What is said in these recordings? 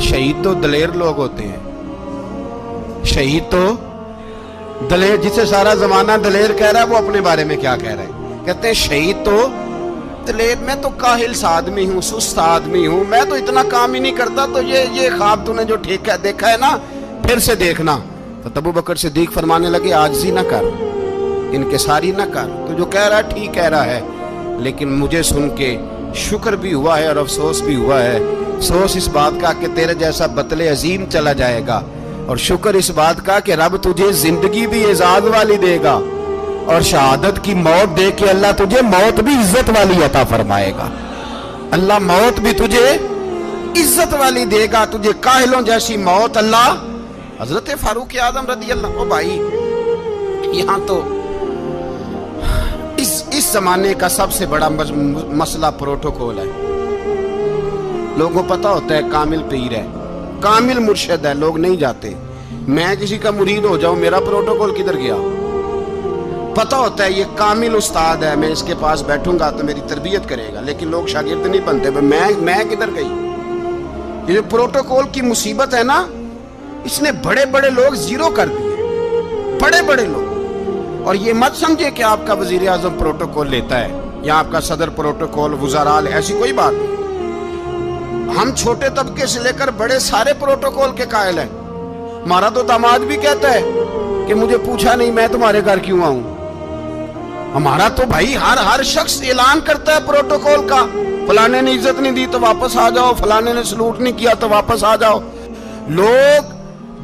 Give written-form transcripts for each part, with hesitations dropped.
شہید تو دلیر لوگ ہوتے ہیں, شہید تو دلیر, جسے سارا زمانہ دلیر کہہ رہا ہے وہ اپنے بارے میں کیا کہہ رہے ہیں؟ کہتے ہیں شہید تو دلیر, میں تو کاہل سا آدمی ہوں, سست آدمی ہوں, میں تو اتنا کام ہی نہیں کرتا, تو یہ خواب تو نے جو دیکھا ہے نا پھر سے دیکھنا. تو ابو بکر صدیق فرمانے لگے عاجزی نہ کر, انکساری نہ کر, تو جو کہہ رہا ہے ٹھیک کہہ رہا ہے, لیکن مجھے سن کے شکر بھی ہوا ہے اور افسوس بھی ہوا ہے. افسوس اس بات کا کہ تیرے جیسا بطل عظیم چلا جائے گا, اور شکر اس بات کا کہ رب تجھے زندگی بھی اعزاز والی دے گا, اور شہادت کی موت دے کے اللہ تجھے موت بھی عزت والی عطا فرمائے گا. اللہ موت بھی تجھے عزت والی دے گا, تجھے کاہلوں جیسی موت اللہ. حضرت فاروق اعظم رضی اللہ عنہ, بھائی یہاں تو اس زمانے کا سب سے بڑا مسئلہ پروٹوکول ہے. لوگوں پتہ ہوتا ہے کامل پیر ہے, کامل مرشد ہے, لوگ نہیں جاتے. میں کسی کا مرید ہو جاؤں, میرا پروٹوکول کدھر گیا؟ پتہ ہوتا ہے یہ کامل استاد ہے, میں اس کے پاس بیٹھوں گا تو میری تربیت کرے گا, لیکن لوگ شاگرد نہیں بنتے. میں کدھر گئی؟ یہ جو پروٹوکول کی مصیبت ہے نا, اس نے بڑے بڑے لوگ زیرو کر دیے, بڑے بڑے لوگ. اور یہ مت سمجھے کہ آپ کا وزیر اعظم پروٹوکول لیتا ہے یا آپ کا صدر پروٹوکول, وزراء, ایسی کوئی بات نہیں. ہم چھوٹے طبقے سے لے کر بڑے سارے پروٹوکول کے قائل ہیں. ہمارا تو داماد بھی کہتا ہے کہ مجھے پوچھا نہیں, میں تمہارے گھر کیوں آؤں. ہمارا تو بھائی ہر شخص اعلان کرتا ہے پروٹوکول کا, فلانے نے عزت نہیں دی تو واپس آ جاؤ, فلانے نے سلوٹ نہیں کیا تو واپس آ جاؤ. لوگ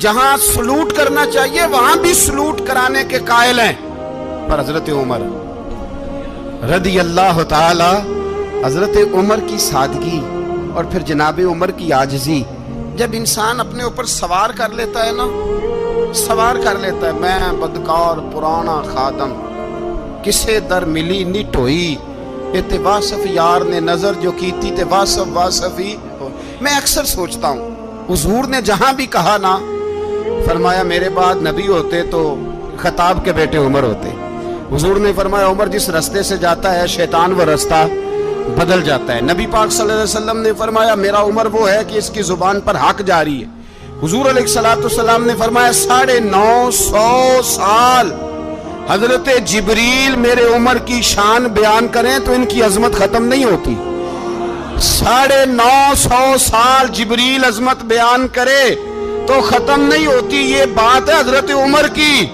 جہاں سلوٹ کرنا چاہیے وہاں بھی سلوٹ کرانے کے قائل ہیں. پر حضرت عمر رضی اللہ تعالی, حضرت عمر کی سادگی اور پھر جناب عمر کی عاجزی, جب انسان اپنے اوپر سوار کر لیتا ہے نا, سوار کر لیتا ہے, میں بدکار پرانا خادم, کسے در ملی نٹ ہوئی, تے واصف یار نے نظر جو کی تھی تے واصف ہی ہو. میں اکثر سوچتا ہوں حضور نے جہاں بھی کہا نا, فرمایا میرے بعد نبی ہوتے تو خطاب کے بیٹے عمر ہوتے. حضور نے فرمایا عمر جس رستے سے جاتا ہے شیطان وہ رستہ بدل جاتا ہے. نبی پاک صلی اللہ علیہ وسلم نے فرمایا میرا عمر وہ ہے کہ اس کی زبان پر حق جاری ہے. حضور علیہ السلام نے فرمایا 950 سال حضرت جبریل میرے عمر کی شان بیان کریں تو ان کی عظمت ختم نہیں ہوتی. 950 سال جبریل عظمت بیان کرے تو ختم نہیں ہوتی. یہ بات ہے حضرت عمر کی.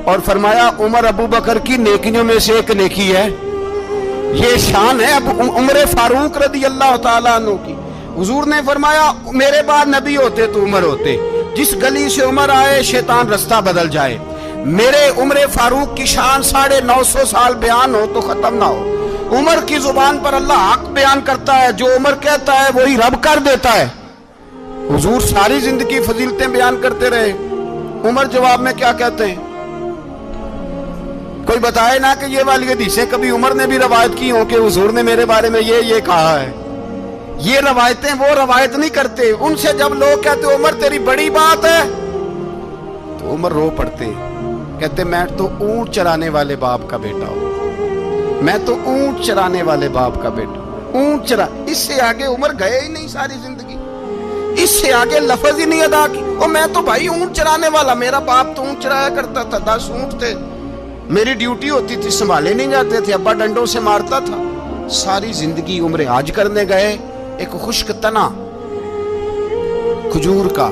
اور فرمایا عمر ابو بکر کی نیکیوں میں سے ایک نیکی ہے, یہ شان ہے اب عمر فاروق رضی اللہ تعالیٰ عنہ کی. حضور نے فرمایا میرے بعد نبی ہوتے تو عمر ہوتے, جس گلی سے عمر آئے شیطان رستہ بدل جائے. میرے عمر فاروق کی شان 950 سال بیان ہو تو ختم نہ ہو. عمر کی زبان پر اللہ حق بیان کرتا ہے, جو عمر کہتا ہے وہی رب کر دیتا ہے. حضور ساری زندگی فضیلتیں بیان کرتے رہے, عمر جواب میں کیا کہتے ہیں؟ کوئی بتائے نا کہ یہ والی حدیثیں کبھی عمر نے بھی روایت کی ہوں کہ حضور نے میرے بارے میں یہ کہا ہے. یہ روایتیں وہ روایت نہیں کرتے. ان سے جب لوگ کہتے عمر تیری بڑی بات ہے تو عمر رو پڑتے, کہتے میں تو اونٹ چرانے والے باپ کا بیٹا ہوں, میں تو اونٹ چرانے والے باپ کا بیٹا, اونٹ چرا. اس سے آگے عمر گئے ہی نہیں ساری زندگی, اس سے آگے لفظ ہی نہیں ادا کی. اور میں تو بھائی اونٹ چرانے والا, میرا باپ تو اونٹ چرایا کرتا تھا, 10 اونٹ تھے, میری ڈیوٹی ہوتی تھی, سنبھالے نہیں جاتے تھے, ابا ڈنڈوں سے مارتا تھا. ساری زندگی عمر حج کرنے گئے, ایک خشک تنا کھجور کا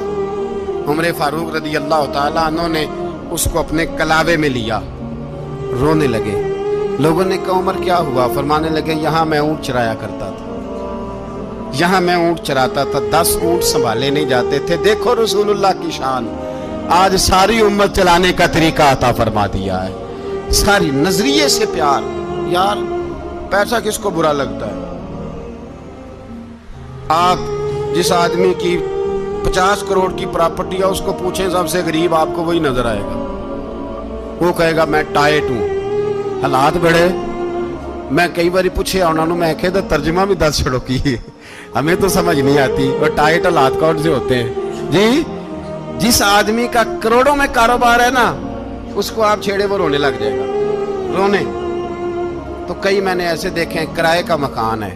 عمر فاروق رضی اللہ تعالیٰ عنہ نے اس کو اپنے کلاوے میں لیا, رونے لگے. لوگوں نے کہا عمر کیا ہوا؟ فرمانے لگے یہاں میں اونٹ چرایا کرتا تھا, یہاں میں اونٹ چراتا تھا, 10 اونٹ سنبھالے نہیں جاتے تھے. دیکھو رسول اللہ کی شان, آج ساری امت چلانے کا طریقہ عطا فرما دیا ہے. ساری نظریے سے پیار. یار پیسہ کس کو برا لگتا ہے؟ آپ جس آدمی کی 50 کروڑ کی پراپرٹی ہے اس کو پوچھیں سب سے غریب, آپ کو وہی نظر آئے گا. وہ کہے گا میں ٹائٹ ہوں. حالات بڑے, میں کئی باری پوچھے انہوں نے, میں کہتا ترجمہ بھی 10 چھڑوں کی, ہمیں تو سمجھ نہیں آتی. اور ٹائٹ حالات کون سے ہوتے ہیں جی؟ جس آدمی کا کروڑوں میں کاروبار ہے نا, اس کو آپ چھیڑے وہ رونے لگ جائے گا, رونے. تو کئی میں نے ایسے دیکھے ہیں کرائے کا مکان ہے,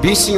20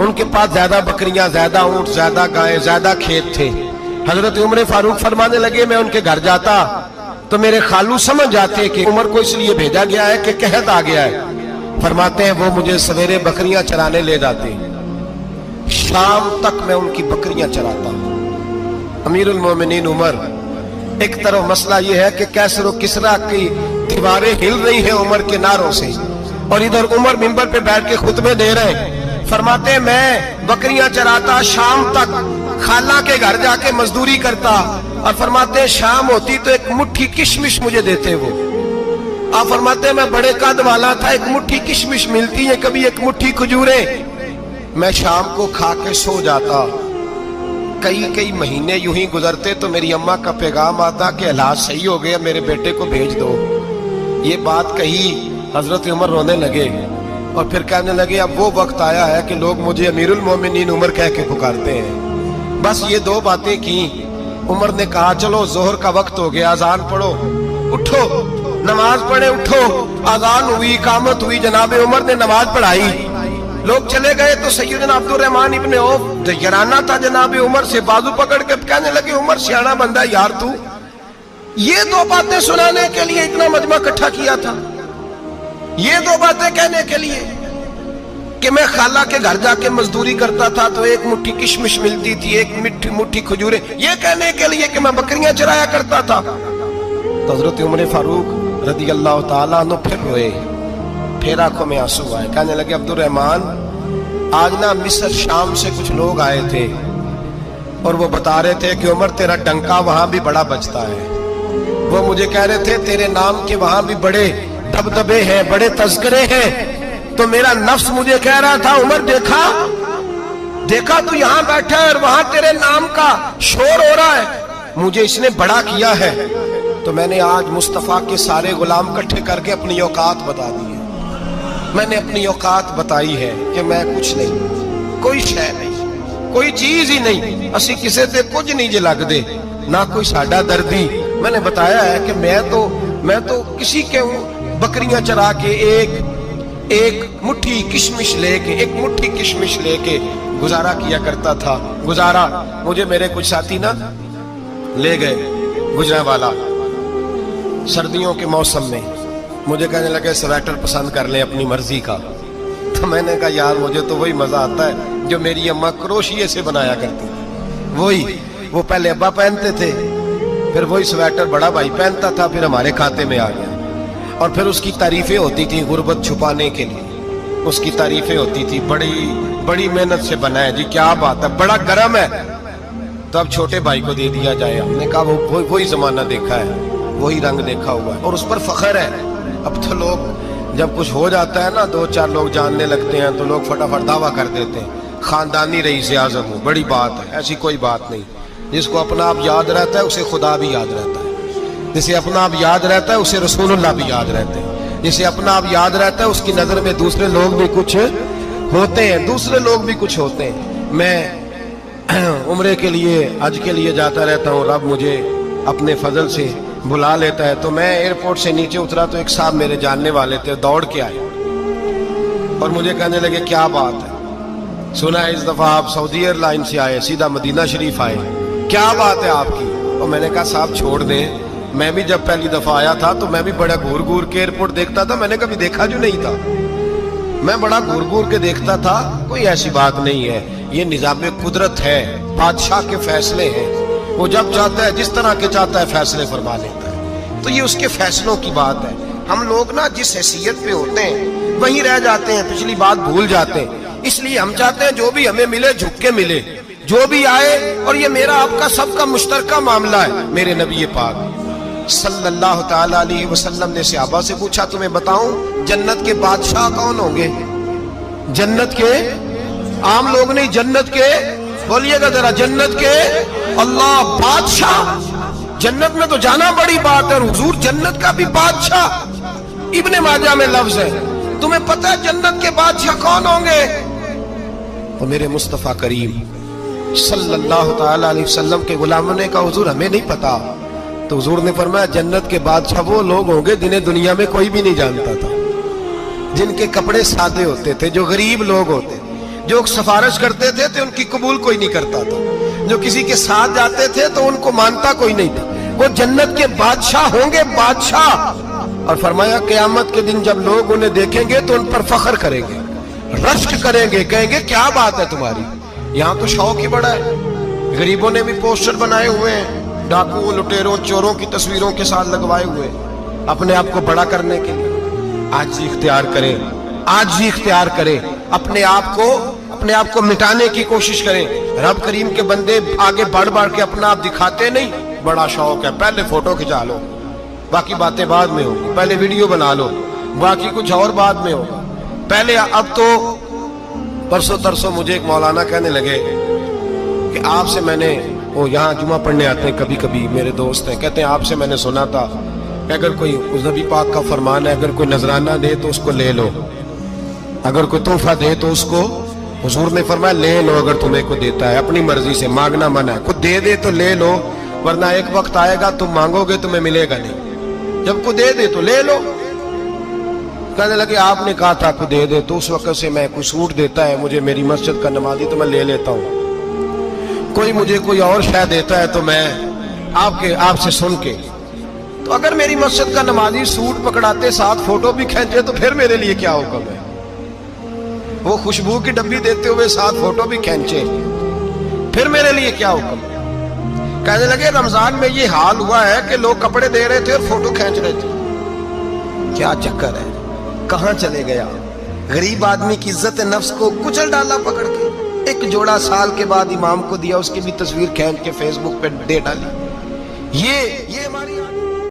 ان کے پاس زیادہ بکریاں، زیادہ اونٹ، زیادہ گائیں، زیادہ کھیت تھے. حضرت عمر فاروق فرمانے لگے میں ان کے گھر جاتا تو میرے خالو سمجھ جاتے کہ عمر کو اس لیے بھیجا گیا ہے کہ قحط آ گیا ہے. فرماتے ہیں وہ مجھے سویرے بکریاں چرانے لے جاتے، شام تک میں ان کی بکریاں چراتا. امیر المومنین عمر، ایک طرف مسئلہ یہ ہے کہ کیسر و کسرا کی دیواریں ہل رہی ہیں عمر کے نعروں سے، اور ادھر عمر منبر پہ بیٹھ کے خطبے دے رہے ہیں. فرماتے ہیں میں بکریاں چراتا، شام تک خالہ کے گھر جا کے مزدوری کرتا، اور فرماتے ہیں شام ہوتی تو ایک مٹھی کشمش مجھے دیتے وہ. آپ فرماتے ہیں میں بڑے قد والا تھا، ایک مٹھی کشمش ملتی ہے، کبھی ایک مٹھی کھجوریں. میں شام کو کھا کے سو جاتا. کئی مہینے یوں ہی گزرتے تو میری اماں کا پیغام آتا کہ حالات صحیح ہو گیا، میرے بیٹے کو بھیج دو. یہ بات کہی، حضرت عمر رونے لگے اور پھر کہنے لگے اب وہ وقت آیا ہے کہ لوگ مجھے امیر المومنین عمر کہہ کے پکارتے ہیں. بس یہ دو باتیں کی. عمر نے کہا چلو ظہر کا وقت ہو گیا، اذان پڑھو، اٹھو نماز پڑھے. اٹھو، اذان ہوئی، اقامت ہوئی، جناب عمر نے نماز پڑھائی. لوگ چلے گئے تو سیدنا عبد الرحمن ابن عوف جرانہ تھا جناب عمر سے، بازو پکڑ کے کہنے لگے عمر سیانا بندہ یار تو یہ دو باتیں سنانے کے لیے اتنا مجمع اکٹھا کیا تھا، یہ دو باتیں کہنے کے لیے کہ میں خالہ کے گھر جا کے مزدوری کرتا تھا تو ایک مٹھی کشمش ملتی تھی، ایک مٹھی کھجوریں، یہ کہنے کے لیے کہ میں بکریاں چرایا کرتا تھا. تو حضرت عمر فاروق رضی اللہ تعالیٰ عنہ پھر روئے، پھر آنکھوں میں آنسو آئے. کہنے لگے عبد الرحمن آج نا مصر شام سے کچھ لوگ آئے تھے اور وہ بتا رہے تھے کہ عمر تیرا ڈنکا وہاں بھی بڑا بجتا ہے. وہ مجھے کہہ رہے تھے تیرے نام کے وہاں بھی بڑے دبدبے ہیں، بڑے تذکرے ہیں. تو میرا نفس مجھے کہہ رہا تھا عمر دیکھا تو یہاں بیٹھا ہے اور وہاں تیرے نام کا شور ہو رہا ہے، مجھے اس نے بڑا کیا ہے. تو میں نے آج مصطفیٰ کے سارے غلام اکٹھے کر کے اپنی اوقات بتا دی ہے. میں نے اپنی اوقات بتائی ہے کہ میں کچھ نہیں، کوئی شے نہیں، کوئی چیز ہی نہیں، اسی کسے تے کچھ نہیں جے لگ دے، نہ کوئی ساڈا دردی. میں نے بتایا ہے کہ میں تو کسی کے بکریاں چرا کے ایک مٹھی کشمش لے کے گزارا کیا کرتا تھا. گزارا مجھے میرے کچھ ساتھی نا لے گئے گجرانوالا سردیوں کے موسم میں، مجھے کہنے لگے سویٹر پسند کر لیں اپنی مرضی کا. تو میں نے کہا یار مجھے تو وہی مزہ آتا ہے جو میری اماں کروشیے سے بنایا کرتی تھی. وہ پہلے ابا پہنتے تھے، پھر وہی سویٹر بڑا بھائی پہنتا تھا، پھر ہمارے کھاتے میں آ گیا. اور پھر اس کی تعریفیں ہوتی تھی غربت چھپانے کے لیے، اس کی تعریفیں ہوتی تھی بڑی محنت سے بنا ہے جی، کیا بات ہے، بڑا گرم ہے. تو اب چھوٹے بھائی کو دے دیا جائے. ہم نے کہا وہی زمانہ دیکھا ہے، وہی رنگ دیکھا ہوا ہے اور اس پر فخر ہے. اب تو لوگ جب کچھ ہو جاتا ہے نا، 2-4 لوگ جاننے لگتے ہیں تو لوگ فٹافٹ دعویٰ کر دیتے ہیں خاندانی رئیس اعظم ہوں، بڑی بات ہے. ایسی کوئی بات نہیں. جس کو اپنا آپ یاد رہتا ہے اسے خدا بھی یاد رہتا ہے، جسے اپنا آپ یاد رہتا ہے اسے رسول اللہ بھی یاد رہتے ہیں، جسے اپنا آپ یاد رہتا ہے اس کی نظر میں دوسرے لوگ بھی کچھ ہوتے ہیں. میں عمرے کے لیے حج کے لیے جاتا رہتا ہوں، رب مجھے اپنے فضل سے بلا لیتا ہے. تو میں ایئرپورٹ سے نیچے اترا تو ایک صاحب میرے جاننے والے تھے، دوڑ کے آئے اور مجھے کہنے لگے کیا بات ہے، سنا ہے اس دفعہ آپ سعودی ایئر لائن سے آئے، سیدھا مدینہ شریف آئے، کیا بات ہے آپ کی. اور میں نے کہا صاحب چھوڑ دیں، میں بھی جب پہلی دفعہ آیا تھا تو میں بھی بڑا گور کے ایئرپورٹ دیکھتا تھا، میں نے کبھی دیکھا جو نہیں تھا، میں بڑا گور کے دیکھتا تھا. کوئی ایسی بات نہیں ہے، یہ نظام قدرت ہے، بادشاہ کے فیصلے ہیں، وہ جب چاہتا ہے جس طرح کے چاہتا ہے فیصلے فرما لیتا ہے. تو یہ اس کے فیصلوں کی بات ہے. ہم لوگ نا جس حیثیت پہ ہوتے ہیں وہیں رہ جاتے ہیں، پچھلی بات بھول جاتے ہیں. اس لیے ہم چاہتے ہیں جو بھی ہمیں ملے جھک کے ملے، جو بھی آئے. اور یہ میرا آپ کا سب کا مشترکہ معاملہ ہے. میرے نبی پاک صلی اللہ تعالی علیہ وسلم نے صحابہ سے پوچھا تمہیں بتاؤں جنت کے بادشاہ کون ہوں گے؟ جنت کے عام لوگ نہیں، جنت کے، بولیے گا ذرا، جنت کے اللہ بادشاہ. جنت میں تو جانا بڑی بات ہے، حضور جنت کا بھی بادشاہ. ابن ماجہ میں لفظ ہے. تمہیں پتہ ہے جنت کے بادشاہ کون ہوں گے؟ تو میرے مصطفیٰ کریم صلی اللہ تعالی علیہ وسلم کے غلاموں نے کہا حضور ہمیں نہیں پتا. تو حضور نے فرمایا جنت کے بادشاہ وہ لوگ ہوں گے جنہیں دنیا میں کوئی بھی نہیں جانتا تھا، جن کے کپڑے سادے ہوتے تھے، جو غریب لوگ ہوتے، جو سفارش کرتے تھے تو ان کی قبول کوئی نہیں کرتا تھا, جو کسی کے ساتھ جاتے تھے تو ان کو مانتا کوئی نہیں تھا. وہ جنت کے بادشاہ ہوں گے, بادشاہ. اور فرمایا قیامت کے دن جب لوگ انہیں دیکھیں گے تو ان پر فخر کریں گے, رشک کریں گے, کہیں گے کیا بات ہے تمہاری, یہاں تو شوق ہی بڑا ہے. غریبوں نے بھی پوسٹر بنائے ہوئے ہیں, ڈاکوؤں, لٹیروں, چوروں کی تصویروں کے ساتھ لگوائے ہوئے, اپنے آپ کو بڑا کرنے کے لیے. عاجزی اختیار کریں, عاجزی اختیار کریں, اپنے آپ کو مٹانے کی کوشش کریں. رب کریم کے بندے آگے بڑھ بڑھ کے اپنا آپ دکھاتے نہیں. بڑا شوق ہے, پہلے فوٹو کھچا لو, باقی باتیں بعد میں ہوگی. پہلے ویڈیو بنا لو, باقی کچھ اور بعد میں ہوگا. پہلے اب تو پرسوں ترسوں مجھے ایک مولانا کہنے لگے کہ آپ سے میں نے, وہ یہاں جمعہ پڑھنے آتے ہیں کبھی کبھی, میرے دوست ہیں, کہتے ہیں آپ سے میں نے سنا تھا کہ اگر کوئی نبی پاک کا فرمان ہے, اگر کوئی نذرانہ دے تو اس کو لے لو, اگر کوئی تحفہ دے تو اس کو, حضور نے فرمایا لے لو اگر تمہیں کو دیتا ہے, اپنی مرضی سے, مانگنا منع ہے. خود دے دے تو لے لو, ورنہ ایک وقت آئے گا تم مانگو گے تمہیں ملے گا نہیں. جب کو دے دے تو لے لو. کہنے لگے آپ نے کہا تھا کو دے دے, تو اس وقت سے میں کوئی سوٹ دیتا ہے مجھے میری مسجد کا نمازی تو میں لے لیتا ہوں, کوئی مجھے کوئی اور شے دیتا ہے تو میں آپ سے سن کے. تو اگر میری مسجد کا نمازی سوٹ پکڑاتے ساتھ فوٹو بھی کھینچے تو پھر میرے لیے کیا حکم ہے. وہ خوشبو کی ڈبی دیتے ہوئے ساتھ فوٹو بھی کھینچے, پھر میرے لیے کیا حکم ہے. کہنے لگے رمضان میں یہ حال ہوا ہے کہ لوگ کپڑے دے رہے تھے اور فوٹو کھینچ رہے تھے. کیا چکر ہے, کہاں چلے گیا. غریب آدمی کی عزت نفس کو کچل ڈالا پکڑ کے. ایک جوڑا سال کے بعد امام کو دیا, اس کی بھی تصویر کھینچ کے فیس بک پہ دے ڈالی. یہ ہماری